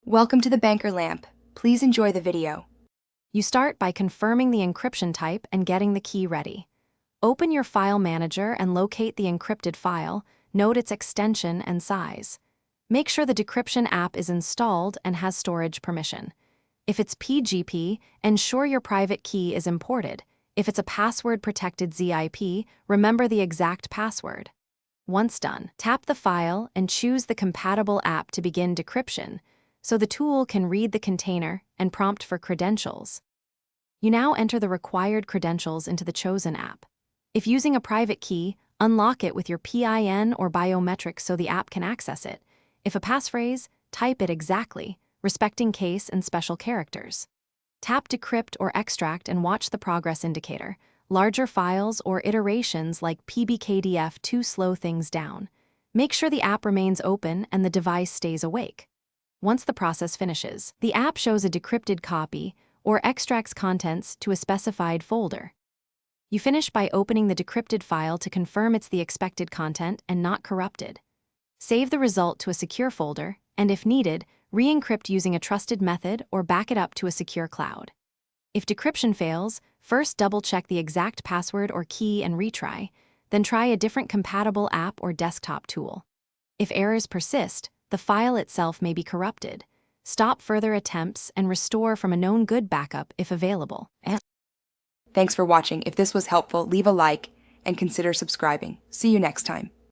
Welcome to the Banker Lamp. Please enjoy the video. You start by confirming the encryption type and getting the key ready. Open your file manager and locate the encrypted file, note its extension and size. Make sure the decryption app is installed and has storage permission. If it's PGP, ensure your private key is imported. If it's a password-protected ZIP, remember the exact password. Once done, tap the file and choose the compatible app to begin decryption, so the tool can read the container and prompt for credentials. You now enter the required credentials into the chosen app. If using a private key, unlock it with your PIN or biometrics so the app can access it. If a passphrase, type it exactly, respecting case and special characters. Tap Decrypt or Extract and watch the progress indicator. Larger files or iterations like PBKDF to slow things down. Make sure the app remains open and the device stays awake. Once the process finishes, the app shows a decrypted copy or extracts contents to a specified folder. You finish by opening the decrypted file to confirm it's the expected content and not corrupted. Save the result to a secure folder, and if needed, re-encrypt using a trusted method or back it up to a secure cloud. If decryption fails, first double-check the exact password or key and retry, then try a different compatible app or desktop tool. If errors persist, the file itself may be corrupted. Stop further attempts and restore from a known good backup if available. Thanks for watching. If this was helpful, leave a like and consider subscribing. See you next time.